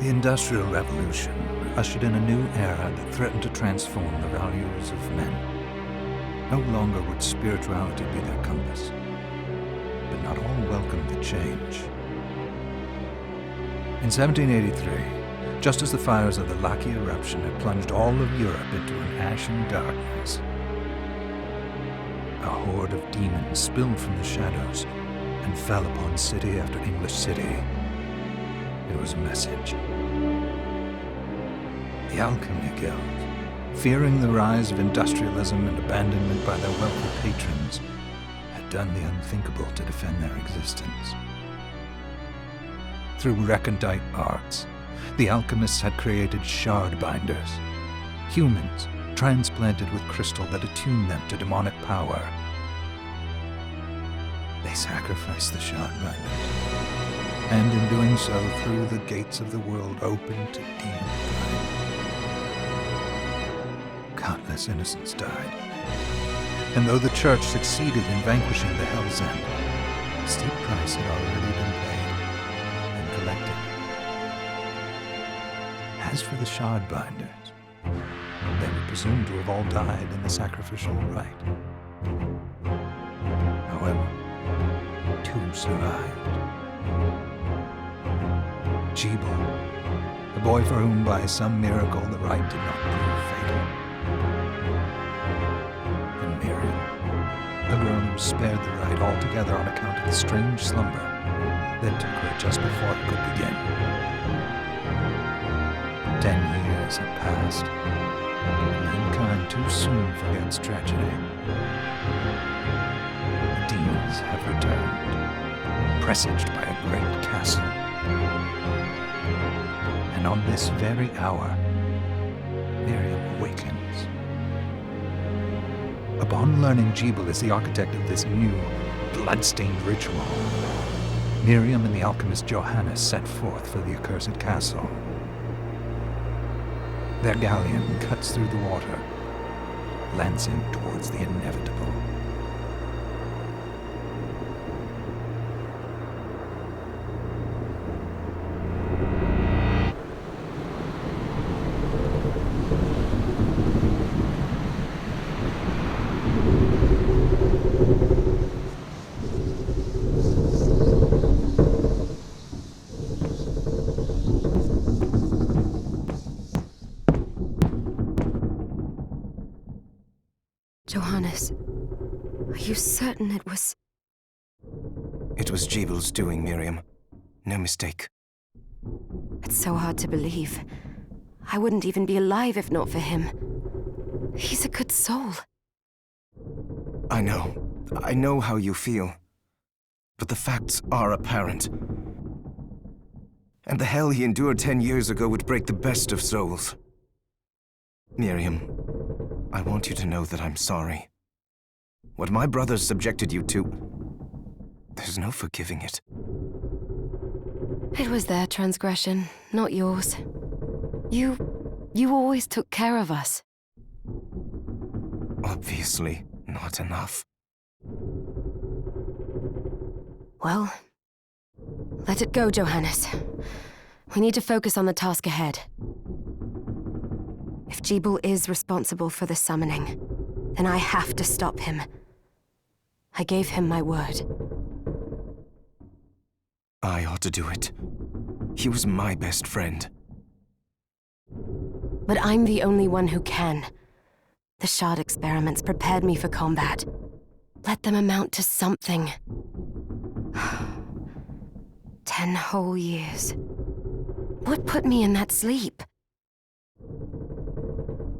The Industrial Revolution ushered in a new era that threatened to transform the values of men. No longer would spirituality be their compass, but not all welcomed the change. In 1783, just as the fires of the Laki eruption had plunged all of Europe into an ashen darkness, a horde of demons spilled from the shadows and fell upon city after English city. It was a message. The Alchemy Guild, fearing the rise of industrialism and abandonment by their wealthy patrons, had done the unthinkable to defend their existence. Through recondite arts, the alchemists had created shard binders, humans transplanted with crystal that attuned them to demonic power. They sacrificed the shard binders, and in doing so threw the gates of the world open to demon blood. Countless innocents died, and though the church succeeded in vanquishing the Hell's End, a steep price had already been paid and collected. As for the shard binders, they were presumed to have all died in the sacrificial rite. However, 2 survived. Jebel, the boy for whom by some miracle the rite did not prove fatal. And Miriam, a girl who was spared the rite altogether on account of the strange slumber that took her just before it could begin. 10 years had passed. Mankind too soon forgets tragedy. The demons have returned, presaged by a great castle. And on this very hour, Miriam awakens. Upon learning Jebel is the architect of this new, bloodstained ritual, Miriam and the alchemist Johannes set forth for the accursed castle. Their galleon cuts through the water, lancing towards the inevitable. Johannes, are you certain it was... It was Jebel's doing, Miriam. No mistake. It's so hard to believe. I wouldn't even be alive if not for him. He's a good soul. I know how you feel. But the facts are apparent. And the hell he endured 10 years ago would break the best of souls. Miriam, I want you to know that I'm sorry. What my brothers subjected you to, there's no forgiving it. It was their transgression, not yours. You always took care of us. Obviously, not enough. Well, let it go, Johannes. We need to focus on the task ahead. If Jebel is responsible for the summoning, then I have to stop him. I gave him my word. I ought to do it. He was my best friend. But I'm the only one who can. The shard experiments prepared me for combat. Let them amount to something. 10 whole years. What put me in that sleep?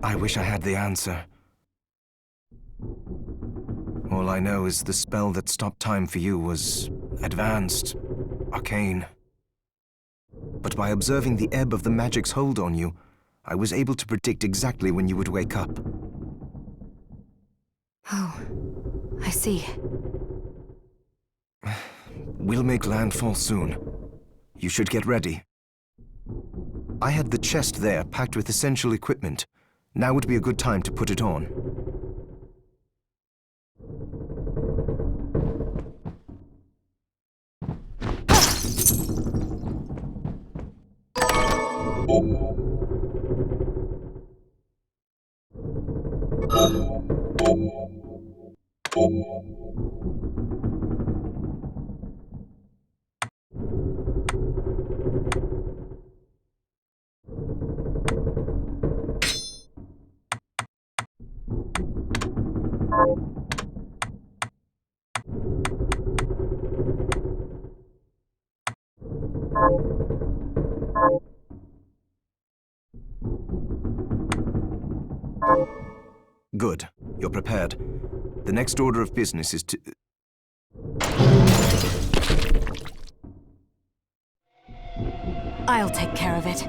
I wish I had the answer. All I know is the spell that stopped time for you was advanced, arcane. But by observing the ebb of the magic's hold on you, I was able to predict exactly when you would wake up. Oh, I see. We'll make landfall soon. You should get ready. I had the chest there packed with essential equipment. Now would be a good time to put it on. Good. You're prepared. The next order of business is to... I'll take care of it.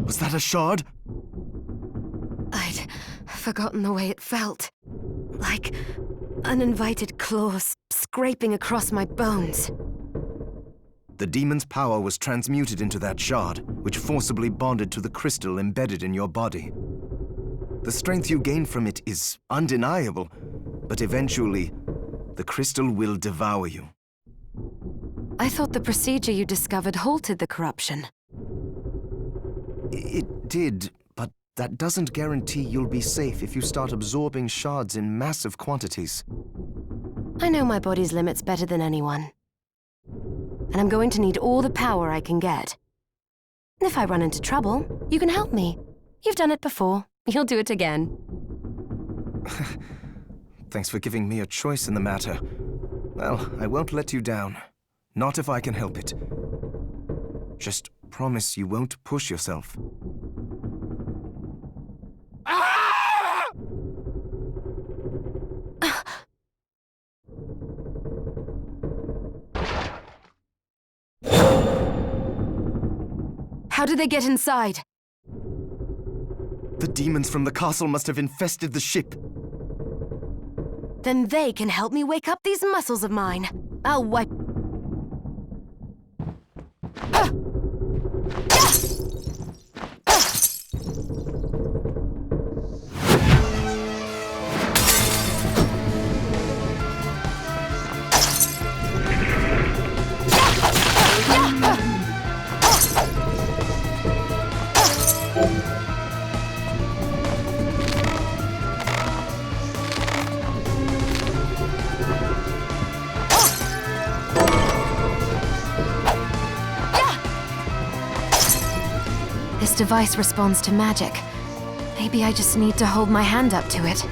Was that a shard? I'd forgotten the way it felt. Like uninvited claws scraping across my bones. The demon's power was transmuted into that shard, which forcibly bonded to the crystal embedded in your body. The strength you gain from it is undeniable, but eventually, the crystal will devour you. I thought the procedure you discovered halted the corruption. It did, but that doesn't guarantee you'll be safe if you start absorbing shards in massive quantities. I know my body's limits better than anyone. And I'm going to need all the power I can get. If I run into trouble, you can help me. You've done it before. You'll do it again. Thanks for giving me a choice in the matter. Well, I won't let you down. Not if I can help it. Just promise you won't push yourself. How did they get inside? The demons from the castle must have infested the ship. Then they can help me wake up these muscles of mine. I'll wipe... This device responds to magic. Maybe I just need to hold my hand up to it.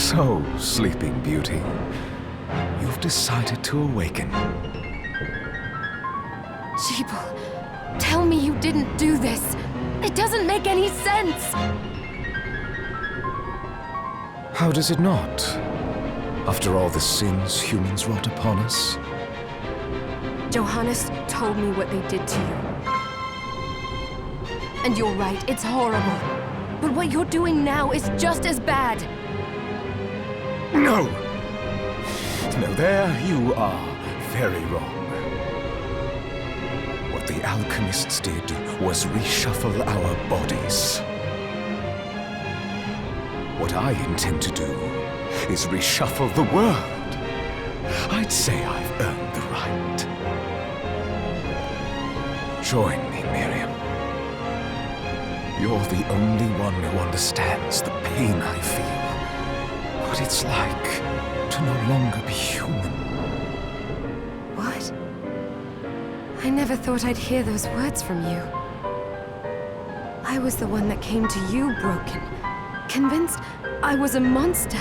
So, Sleeping Beauty, you've decided to awaken. Jeeble, tell me you didn't do this. It doesn't make any sense. How does it not? After all the sins humans wrought upon us? Johannes told me what they did to you. And you're right, it's horrible. But what you're doing now is just as bad. No! No, there you are very wrong. What the alchemists did was reshuffle our bodies. What I intend to do is reshuffle the world. I'd say I've earned the right. Join me, Miriam. You're the only one who understands the pain I feel. What it's like to no longer be human. What? I never thought I'd hear those words from you. I was the one that came to you broken, convinced I was a monster.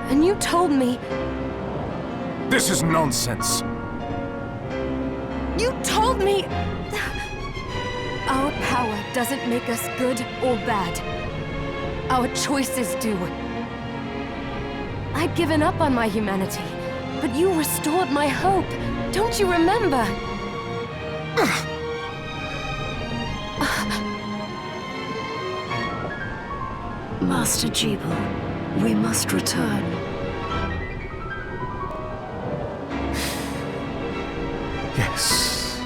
And you told me... This is nonsense! You told me... Our power doesn't make us good or bad. Our choices do. I'd given up on my humanity, but you restored my hope. Don't you remember? Master Jeeble, we must return. Yes.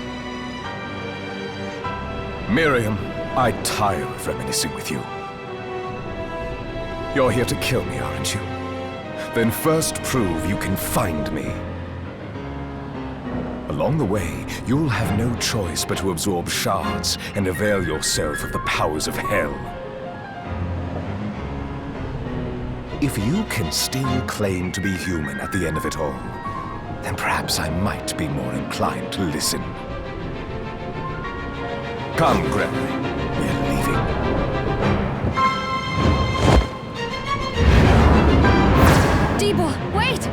Miriam, I tire of reminiscing with you. You're here to kill me, aren't you? Then first prove you can find me. Along the way, you'll have no choice but to absorb shards and avail yourself of the powers of hell. If you can still claim to be human at the end of it all, then perhaps I might be more inclined to listen. Come, Gregory. We're leaving. Jeeble, wait!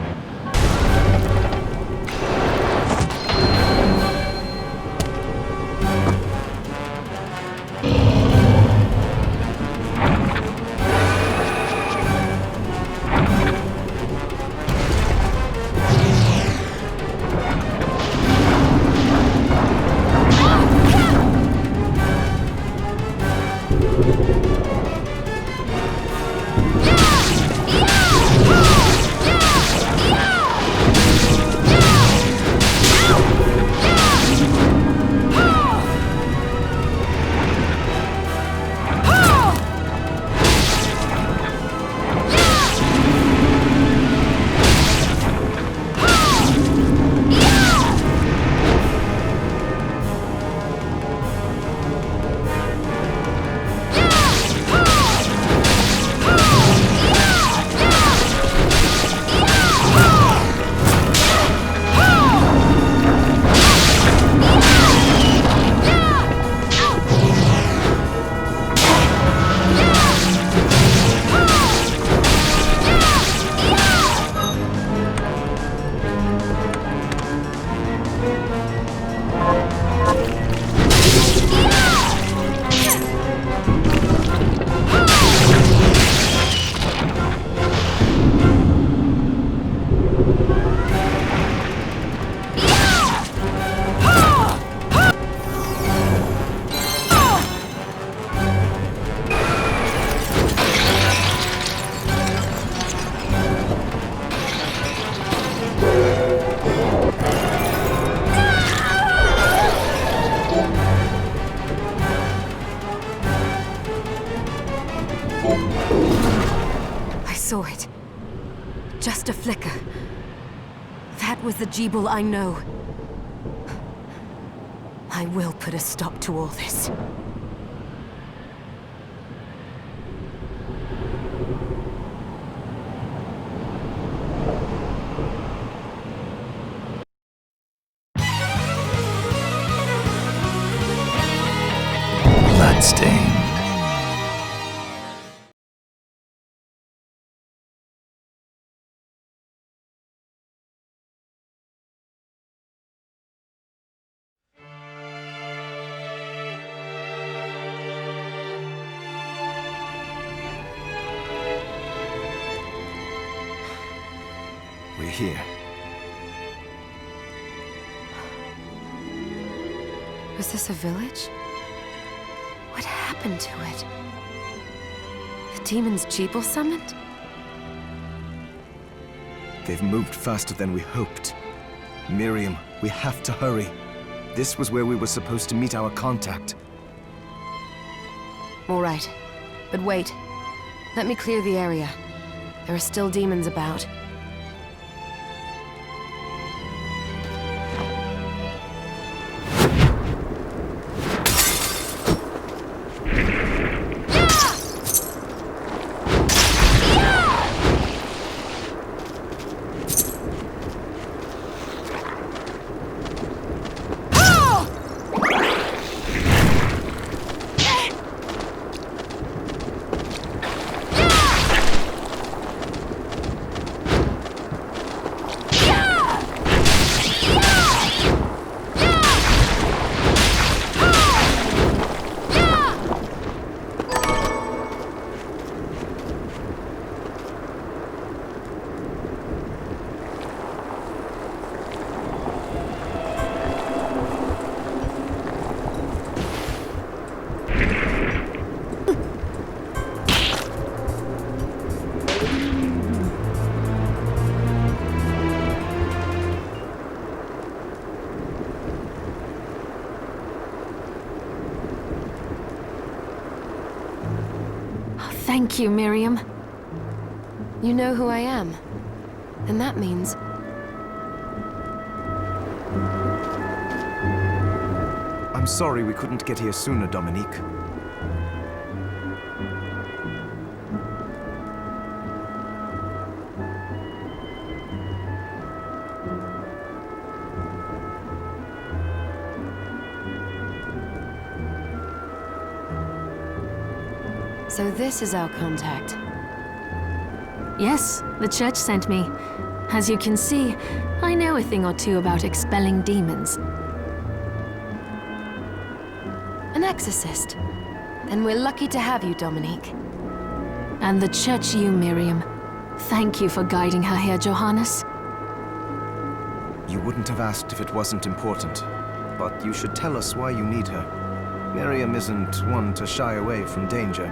I saw it. Just a flicker. That was the Jeeble I know. I will put a stop to all this. Bloodstained. we're here. Was this a village? What happened to it? The demons Jeeble summoned? They've moved faster than we hoped. Miriam, we have to hurry. This was where we were supposed to meet our contact. All right. But wait. Let me clear the area. There are still demons about. Thank you, Miriam. You know who I am. And that means... I'm sorry we couldn't get here sooner, Dominique. So this is our contact. Yes, the church sent me. As you can see, I know a thing or two about expelling demons. An exorcist. Then we're lucky to have you, Dominique. And the church you, Miriam. Thank you for guiding her here, Johannes. You wouldn't have asked if it wasn't important, but you should tell us why you need her. Miriam isn't one to shy away from danger.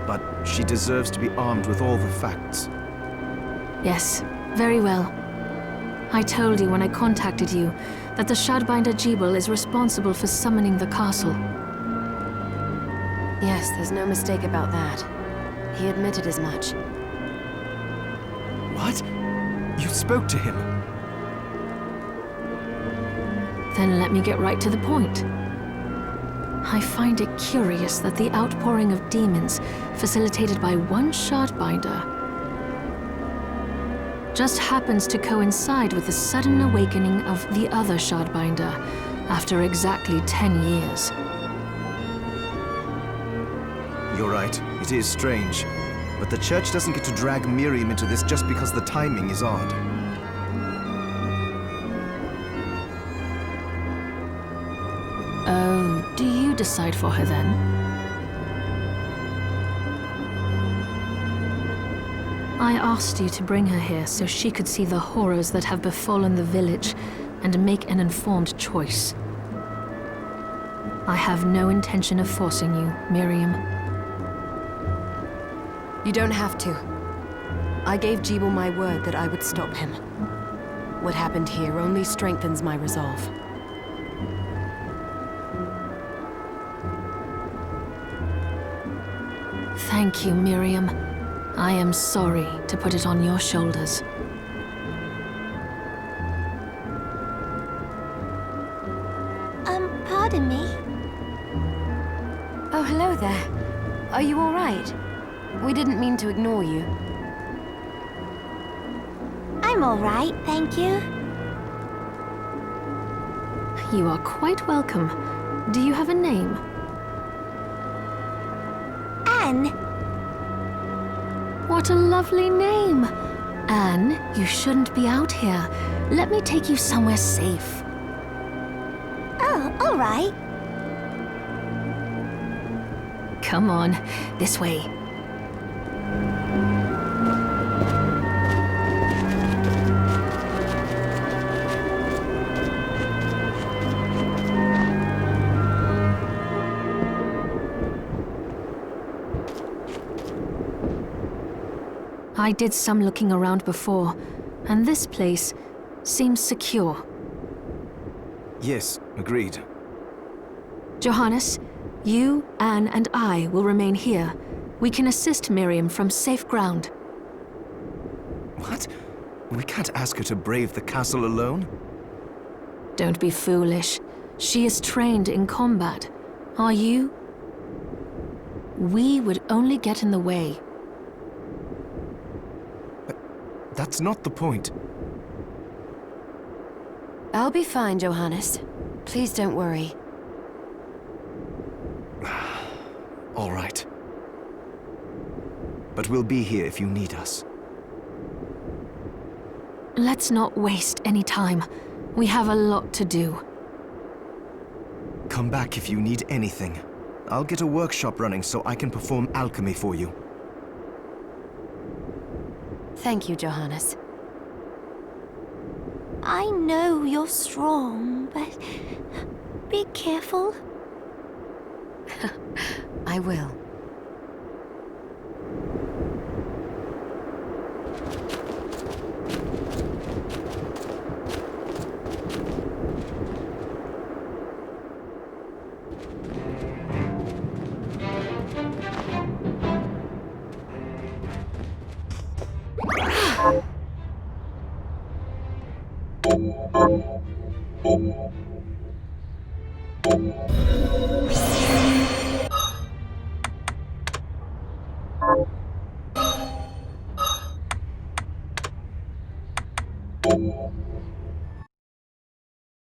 But she deserves to be armed with all the facts. Yes, very well. I told you when I contacted you that the Shardbinder Jeeble is responsible for summoning the castle. Yes, there's no mistake about that. He admitted as much. What? You spoke to him? Then let me get right to the point. I find it curious that the outpouring of demons, facilitated by one Shardbinder, just happens to coincide with the sudden awakening of the other Shardbinder after exactly 10 years. You're right, it is strange. But the church doesn't get to drag Miriam into this just because the timing is odd. Oh, do you decide for her then? I asked you to bring her here so she could see the horrors that have befallen the village and make an informed choice. I have no intention of forcing you, Miriam. You don't have to. I gave Jeeble my word that I would stop him. What happened here only strengthens my resolve. Thank you, Miriam. I am sorry to put it on your shoulders. Pardon me? Oh, hello there. Are you all right? We didn't mean to ignore you. I'm all right, thank you. You are quite welcome. Do you have a name? Anne. What a lovely name! Anne, you shouldn't be out here. Let me take you somewhere safe. Oh, all right. Come on, this way. I did some looking around before, and this place seems secure. Yes, agreed. Johannes, you, Anne, and I will remain here. We can assist Miriam from safe ground. What? We can't ask her to brave the castle alone? Don't be foolish. She is trained in combat. Are you? We would only get in the way. That's not the point. I'll be fine, Johannes. Please don't worry. All right. But we'll be here if you need us. Let's not waste any time. We have a lot to do. Come back if you need anything. I'll get a workshop running so I can perform alchemy for you. Thank you, Johannes. I know you're strong, but be careful. I will.